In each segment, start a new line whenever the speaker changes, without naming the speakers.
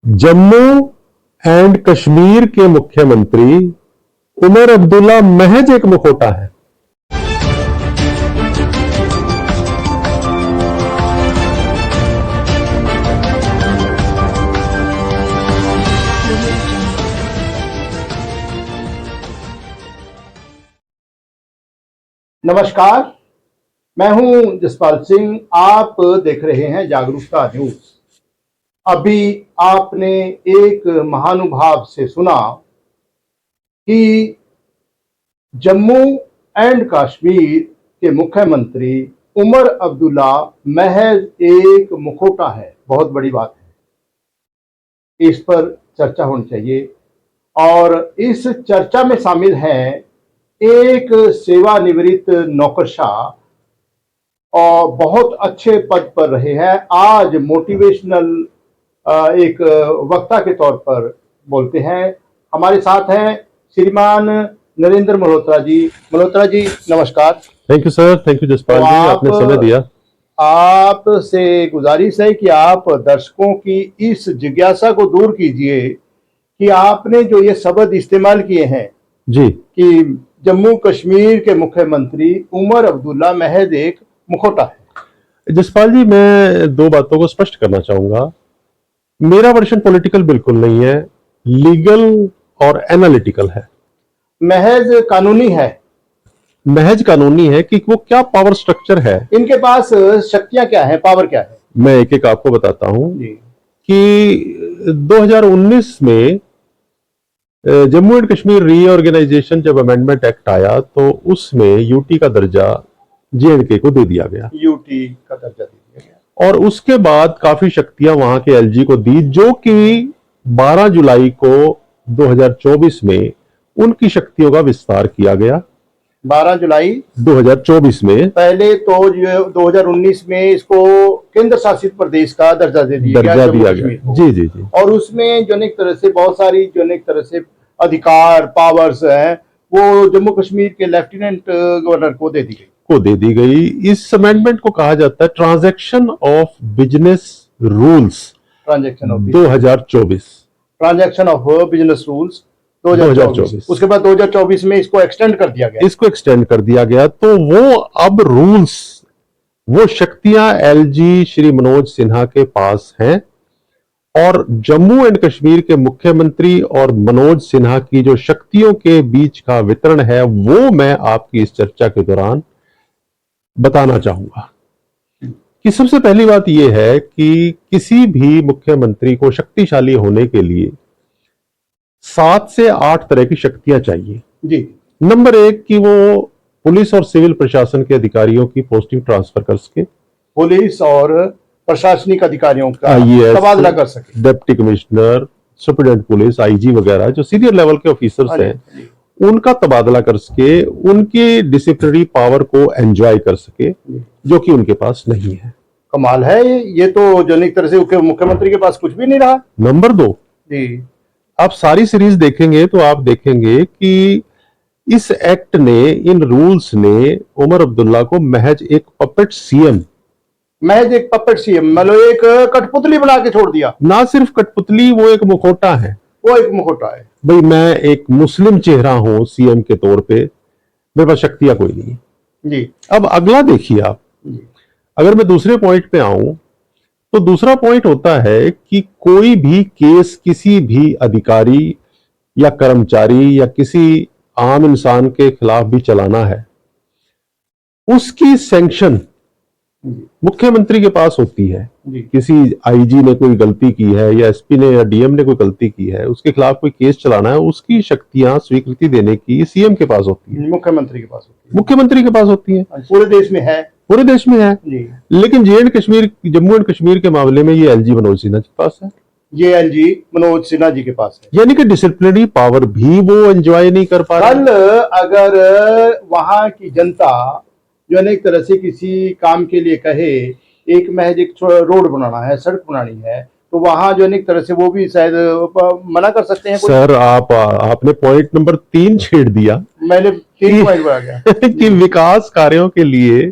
Jammu and Kashmir के मुख्यमंत्री उमर अब्दुल्ला महज एक मुखौटा है।
नमस्कार, मैं हूं जसपाल सिंह। आप देख रहे हैं जागरूकता न्यूज। अभी आपने एक महानुभाव से सुना कि जम्मू एंड कश्मीर के मुख्यमंत्री उमर अब्दुल्ला महज एक मुखौटा है। बहुत बड़ी बात है, इस पर चर्चा होनी चाहिए। और इस चर्चा में शामिल हैं एक सेवानिवृत्त नौकरशाह और बहुत अच्छे पद पर रहे हैं। आज मोटिवेशनल एक वक्ता के तौर पर बोलते हैं। हमारे साथ हैं श्रीमान नरेंद्र मल्होत्रा जी। मल्होत्रा जी नमस्कार।
Thank you sir, thank you Jaspal ji, आपने समय दिया।
आपसे गुजारिश है कि आप दर्शकों की इस जिज्ञासा को दूर कीजिए कि आपने जो ये शब्द इस्तेमाल किए हैं
जी
कि जम्मू कश्मीर के मुख्यमंत्री उमर अब्दुल्ला महज एक मुखौटा है।
जसपाल जी, मैं दो बातों को स्पष्ट करना चाहूंगा। मेरा वर्जन पॉलिटिकल बिल्कुल नहीं है, लीगल और एनालिटिकल है।
महज कानूनी है।
महज कानूनी है कि वो क्या पावर स्ट्रक्चर है,
इनके पास शक्तियां क्या है, पावर क्या है।
मैं एक एक आपको बताता हूं
जी।
कि 2019 में जम्मू एंड कश्मीर रीऑर्गेनाइजेशन जब अमेंडमेंट एक्ट आया तो उसमें यूटी का दर्जा जेएंडके को दे दिया गया।
यूटी का दर्जा दे दिया गया
और उसके बाद काफी शक्तियां वहां के एलजी को दी, जो कि 12 जुलाई को 2024 में उनकी शक्तियों का विस्तार किया गया।
12 जुलाई
2024 में
पहले तो 2019 में इसको केंद्र शासित प्रदेश का दर्जा दे दिया
गया। जी जी जी।
और उसमें जो एक तरह से बहुत सारी जो एक तरह से अधिकार पावर्स हैं वो जम्मू कश्मीर के लेफ्टिनेंट गवर्नर को दे दी गई।
इस अमेंडमेंट को कहा जाता है transaction of business rules 2024।
Transaction of business rules 2024। उसके बाद 2024 में इसको एक्सटेंड कर दिया गया।
तो वो अब रूल्स, वो शक्तियां एलजी श्री मनोज सिन्हा के पास हैं। और जम्मू एंड कश्मीर के मुख्यमंत्री और मनोज सिन्हा की जो शक्तियों के बीच का वितरण है वो मैं आपकी इस चर्चा के दौरान बताना चाहूंगा। कि सबसे पहली बात यह है कि किसी भी मुख्यमंत्री को शक्तिशाली होने के लिए 7 से 8 तरह की शक्तियां चाहिए।
जी।
नंबर 1 कि वो पुलिस और सिविल प्रशासन के अधिकारियों की पोस्टिंग ट्रांसफर कर सके,
पुलिस और प्रशासनिक अधिकारियों का तबादला कर सके,
deputy commissioner, superintendent police, IG वगैरह जो सीनियर लेवल के ऑफिसर्स हैं उनका तबादला कर सके, उनकी डिसिप्लिनरी पावर को एंजॉय कर सके, जो कि उनके पास नहीं है।
कमाल है ये तो जो एक तरह से मुख्यमंत्री के पास कुछ भी नहीं रहा।
नंबर 2
जी,
आप सारी सीरीज देखेंगे तो आप देखेंगे कि इस एक्ट ने, इन रूल्स ने उमर अब्दुल्ला को महज एक पपेट सीएम,
मतलब एक कठपुतली बना के छोड़ दिया।
ना सिर्फ कठपुतली, वो एक मुखौटा है। भाई मैं एक मुस्लिम चेहरा हूं सीएम के तौर पे, मेरे पास शक्तियां कोई नहीं
जी।
अब अगला देखिए आप, अगर मैं दूसरे पॉइंट पे आऊं तो दूसरा पॉइंट होता है कि कोई भी केस किसी भी अधिकारी या कर्मचारी या किसी आम इंसान के खिलाफ भी चलाना है, उसकी सैंक्शन मुख्यमंत्री के पास होती है। किसी आईजी ने कोई गलती की है या एसपी ने या डीएम ने कोई गलती की है, उसके खिलाफ कोई केस चलाना है, उसकी शक्तियां स्वीकृति देने की सीएम के पास होती है,
मुख्यमंत्री के
पास होती है।
पूरे देश में है,
लेकिन जम्मू एंड कश्मीर के मामले में ये एलजी मनोज सिन्हा के पास है।
ये एलजी मनोज सिन्हा जी के पास है,
यानी कि डिसिप्लिनरी पावर भी वो एंजॉय नहीं कर पा रहे।
कल अगर वहां की जनता जो एक तरह से किसी काम के लिए कहे, एक महज एक रोड बनाना है, सड़क बनानी है, तो वहां जो एक तरह से वो भी शायद मना कर सकते हैं।
सर आपने पॉइंट नंबर 3 छेड़ दिया।
मैंने 3 पॉइंट बढ़ा गया
कि विकास कार्यों के लिए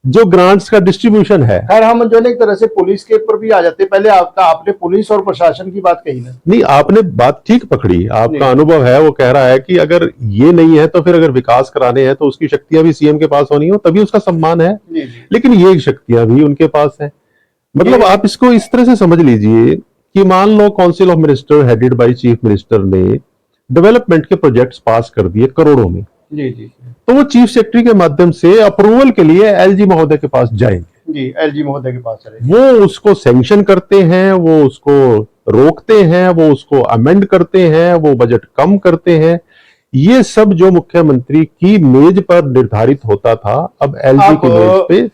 जो ग्रांट्स का डिस्ट्रीब्यूशन है।
खैर हम जो है ना एक तरह से पुलिस के ऊपर भी आ जाते हैं। पहले आपने पुलिस और प्रशासन की बात कही ना।
नहीं, आपने बात ठीक पकड़ी, आपका
नहीं।
अनुभव है, वो कह रहा है कि अगर ये नहीं है तो फिर अगर विकास कराने हैं तो उसकी शक्तियां भी सीएम के पास होनी हो, तभी उसका सम्मान है।
जी जी।
लेकिन ये शक्तियां भी उनके पास है। मतलब आप इसको इस तरह से समझ लीजिए कि मान लो council of minister headed by chief minister ने डेवलपमेंट के प्रोजेक्ट्स पास कर दिए करोड़ों में,
जी जी
तो वो चीफ सेक्रेटरी के माध्यम से अप्रूवल के लिए एलजी महोदय के पास जाएंगे।
जी, एलजी महोदय के पास चले।
वो उसको सैंक्शन करते हैं, वो उसको रोकते हैं, वो उसको अमेंड करते हैं, वो बजट कम करते हैं। ये सब जो मुख्यमंत्री की मेज पर निर्धारित होता था, अब एलजी की मेज पे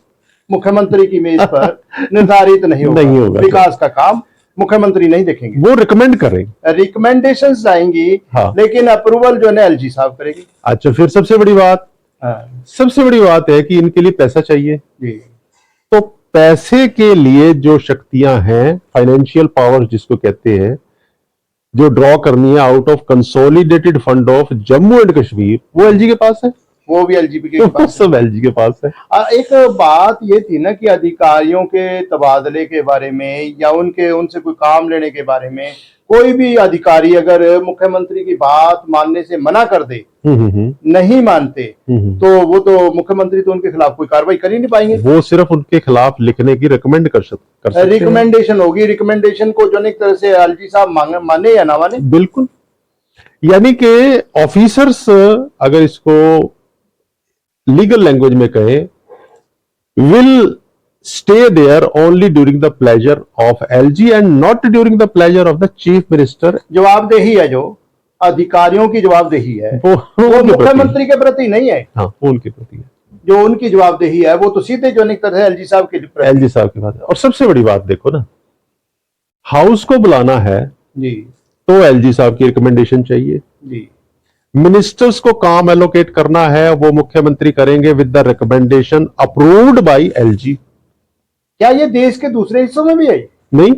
मुख्यमंत्री की मेज पर निर्धारित नहीं होगा। विकास का काम मुख्यमंत्री नहीं देखेंगे,
वो रिकमेंड करेंगे,
रिकमेंडेशंस आएंगी। हाँ। लेकिन अप्रूवल जो है एलजी साहब करेगी।
अच्छा, फिर सबसे बड़ी बात, हाँ, सबसे बड़ी बात है कि इनके लिए पैसा चाहिए जी। तो पैसे के लिए जो शक्तियां हैं, फाइनेंशियल पावर जिसको कहते हैं, जो ड्रॉ करनी है out of consolidated fund of Jammu and Kashmir, वो एलजी के पास है। वो भी एलजी के पास, सब एलजी के पास है।
एक बात ये थी ना कि अधिकारियों के तबादले के बारे में या उनसे कोई काम लेने के बारे में कोई भी अधिकारी अगर मुख्यमंत्री की बात मानने से मना कर दे, नहीं मानते, तो वो तो मुख्यमंत्री तो उनके खिलाफ कोई कार्रवाई कर ही नहीं पाएंगे।
वो सिर्फ उनके खिलाफ लिखने की रिकमेंड कर सकते
रिकमेंडेशन होगी। रिकमेंडेशन को जो एक तरह से एलजी साहब माने या ना माने,
बिल्कुल। यानी कि ऑफिसर्स अगर इसको लीगल लैंग्वेज में कहें, will stay there only during the pleasure of LG and not during the pleasure of the chief minister.
जवाबदेही है, जो अधिकारियों की जवाबदेही है वो मुख्यमंत्री के प्रति नहीं है।
हाँ, वो उनके प्रति है।
जो उनकी जवाबदेही है वो तो सीधे जो एक तरह से एलजी साहब
के पास है। और सबसे बड़ी बात देखो ना, हाउस को बुलाना है जी, तो एलजी साहब की रिकमेंडेशन चाहिए जी। मिनिस्टर्स को काम एलोकेट करना है, वो मुख्यमंत्री करेंगे with the recommendation approved by LG.
क्या ये देश के दूसरे हिस्सों में भी है?
नहीं,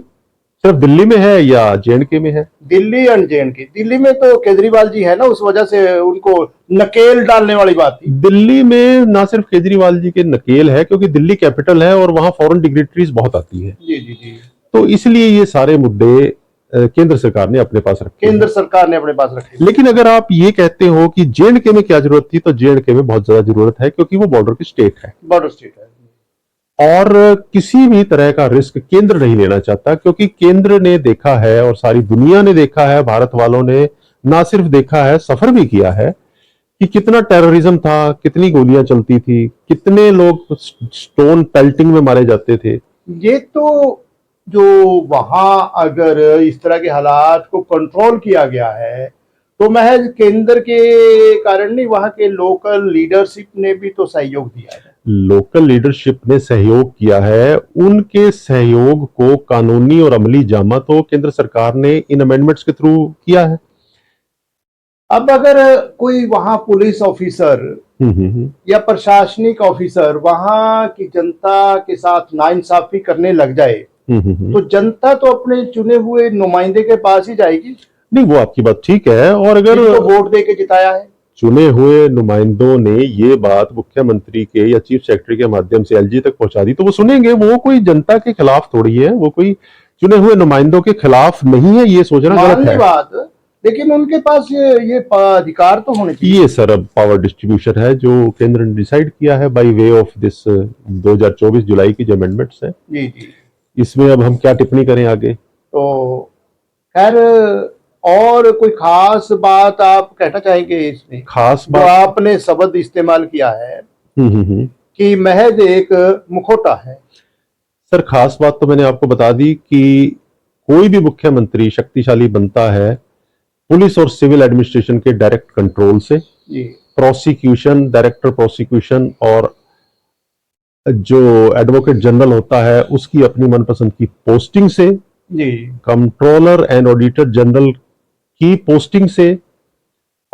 सिर्फ दिल्ली में है या जेएंडके में है?
Delhi and J&K. दिल्ली में तो केजरीवाल जी है ना, उस वजह से उनको नकेल डालने वाली बात थी।
दिल्ली में ना सिर्फ केजरीवाल जी के नकेल है, क्योंकि दिल्ली कैपिटल है और वहां फॉरेन डिग्नेटरीज बहुत आती है
जी जी जी।
तो इसलिए ये सारे मुद्दे केंद्र सरकार ने अपने पास रखे।
केंद्र सरकार ने अपने पास रखे।
लेकिन अगर आप ये कहते हो कि जेएंडके में क्या जरूरत थी, तो जेएंडके में बहुत ज्यादा जरूरत है, क्योंकि वो बॉर्डर की स्टेट है,
बॉर्डर स्टेट है,
और किसी भी तरह का रिस्क केंद्र नहीं लेना चाहता, क्योंकि केंद्र ने देखा है और सारी दुनिया ने देखा है, भारत वालों ने ना सिर्फ देखा है, सफर भी किया है कि कितना टेररिज्म था, कितनी गोलियां चलती थी, कितने लोग स्टोन पेल्टिंग में मारे जाते थे।
ये तो जो वहां अगर इस तरह के हालात को कंट्रोल किया गया है तो महज केंद्र के कारण नहीं, वहां के लोकल लीडरशिप ने भी तो सहयोग दिया है।
लोकल लीडरशिप ने सहयोग किया है, उनके सहयोग को कानूनी और अमली जामा तो केंद्र सरकार ने इन अमेंडमेंट्स के थ्रू किया है।
अब अगर कोई वहां पुलिस ऑफिसर या प्रशासनिक ऑफिसर वहां की जनता के साथ नाइंसाफी करने लग जाए, तो जनता तो अपने चुने हुए नुमाइंदे के पास ही जाएगी।
नहीं, वो आपकी बात ठीक है, और अगर
वोट दे के जिताया है,
चुने हुए नुमाइंदों ने ये बात मुख्यमंत्री के या चीफ सेक्रेटरी के माध्यम से एलजी तक पहुंचा दी, तो वो सुनेंगे। वो कोई जनता के खिलाफ थोड़ी है, वो कोई चुने हुए नुमाइंदों के खिलाफ नहीं है, ये सोचना गलत है।
बात, लेकिन उनके पास ये अधिकार तो होने चाहिए।
ये सर अब पावर डिस्ट्रीब्यूशन है जो केंद्र ने डिसाइड किया है बाय वे ऑफ दिस 2024 जुलाई की जो अमेंडमेंट्स है जी जी। इसमें अब हम क्या टिप्पणी करें आगे?
तो खैर, और कोई खास बात आप कहना चाहेंगे इसमें?
खास बात,
तो आपने शब्द इस्तेमाल किया है कि महज एक मुखौटा है।
सर, खास बात तो मैंने आपको बता दी कि कोई भी मुख्यमंत्री शक्तिशाली बनता है पुलिस और सिविल एडमिनिस्ट्रेशन के डायरेक्ट कंट्रोल से, प्रोसिक्यूशन, डायरेक्टर प्रोसिक्यूशन और जो एडवोकेट जनरल होता है उसकी अपनी मनपसंद की पोस्टिंग से, कंट्रोलर एंड ऑडिटर जनरल की पोस्टिंग से,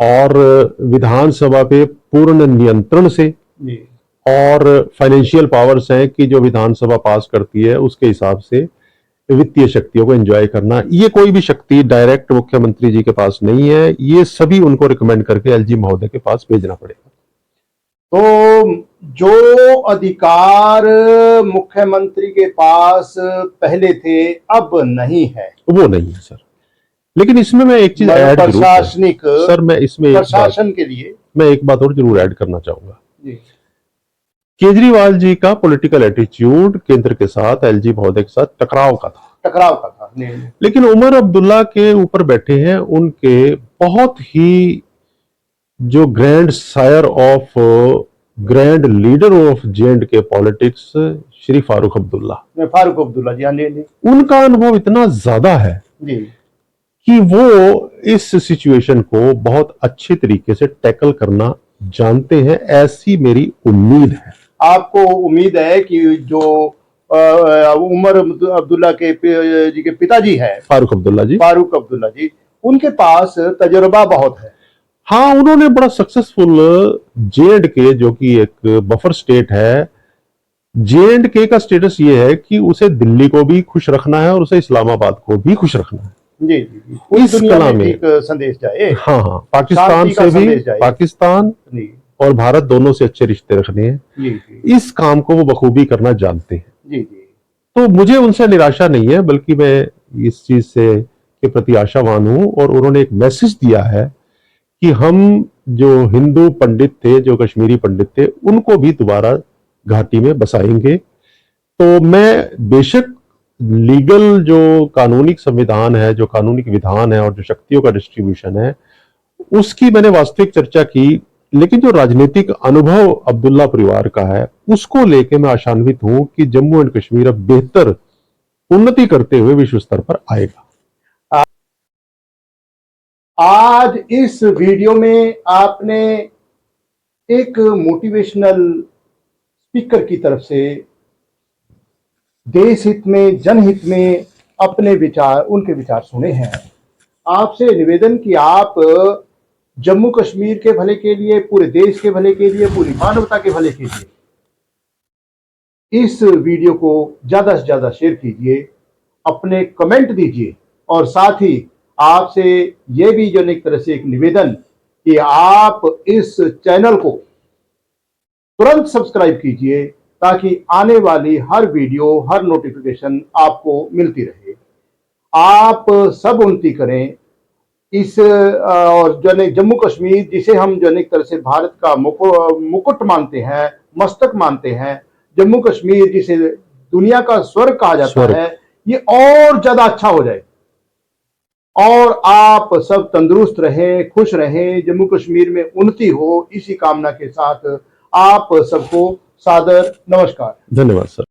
और विधानसभा पे पूर्ण नियंत्रण से, और फाइनेंशियल पावर्स हैं कि जो विधानसभा पास करती है उसके हिसाब से वित्तीय शक्तियों को एंजॉय करना। ये कोई भी शक्ति डायरेक्ट मुख्यमंत्री जी के पास नहीं है, ये सभी उनको रिकमेंड करके एलजी महोदय के पास भेजना पड़ेगा।
तो जो अधिकार मुख्यमंत्री के पास पहले थे अब नहीं है,
वो नहीं है सर। लेकिन इसमें मैं एक चीज ऐड जरूर
प्रशासनिक
सर, मैं इसमें
प्रशासन के लिए
मैं एक बात और जरूर ऐड करना चाहूंगा।
जी।
केजरीवाल जी का पॉलिटिकल एटीट्यूड केंद्र के साथ, एलजी महोदय के साथ टकराव का था।
नहीं।
लेकिन उमर अब्दुल्ला के ऊपर बैठे हैं उनके बहुत ही जो grand sire of grand leader of J and K politics Shri Farooq Abdullah
ji, हाँ जी।
उनका अनुभव इतना ज्यादा है
जी
कि वो इस सिचुएशन को बहुत अच्छे तरीके से टैकल करना जानते हैं, ऐसी मेरी उम्मीद है।
आपको उम्मीद है कि जो उमर अब्दुल्ला के जी के पिताजी है
फारूक अब्दुल्ला जी,
उनके पास तजुर्बा बहुत है।
हाँ, उन्होंने बड़ा सक्सेसफुल जे&के, जो कि एक बफर स्टेट है, जे&के का स्टेटस ये है कि उसे दिल्ली को भी खुश रखना है और उसे इस्लामाबाद को भी खुश रखना है।
जी।
इस कला में
एक संदेश जाए।
हाँ, पाकिस्तान से भी, पाकिस्तान और भारत दोनों से अच्छे रिश्ते रखने हैं। इस काम को वो बखूबी करना जानते हैं। तो मुझे उनसे निराशा नहीं है, बल्कि मैं इस चीज से के प्रति आशावान हूं। और उन्होंने एक मैसेज दिया है कि हम जो हिंदू पंडित थे, जो कश्मीरी पंडित थे, उनको भी दोबारा घाटी में बसाएंगे। तो मैं बेशक लीगल जो कानूनी संविधान है, जो कानूनी विधान है और जो शक्तियों का डिस्ट्रीब्यूशन है, उसकी मैंने वास्तविक चर्चा की। लेकिन जो राजनीतिक अनुभव अब्दुल्ला परिवार का है, उसको लेके मैं आशान्वित हूं कि जम्मू एंड कश्मीर अब बेहतर उन्नति करते हुए विश्व स्तर पर आएगा।
आज इस वीडियो में आपने एक मोटिवेशनल स्पीकर की तरफ से देश हित में, जनहित में अपने विचार, उनके विचार सुने हैं। आपसे निवेदन कि आप जम्मू कश्मीर के भले के लिए, पूरे देश के भले के लिए, पूरी मानवता के भले के लिए इस वीडियो को ज्यादा से ज्यादा शेयर कीजिए, अपने कमेंट दीजिए और साथ ही आपसे यह भी जो एक तरह से एक निवेदन कि आप इस चैनल को तुरंत सब्सक्राइब कीजिए ताकि आने वाली हर वीडियो, हर नोटिफिकेशन आपको मिलती रहे। आप सब उन्नति करें इस और जो जम्मू कश्मीर, जिसे हम जो एक तरह से भारत का मुकुट मानते हैं, मस्तक मानते हैं, जम्मू कश्मीर जिसे दुनिया का स्वर्ग कहा जाता है, ये और ज्यादा अच्छा हो जाए और आप सब तंदुरुस्त रहें, खुश रहें, जम्मू कश्मीर में उन्नति हो, इसी कामना के साथ आप सबको सादर नमस्कार।
धन्यवाद सर।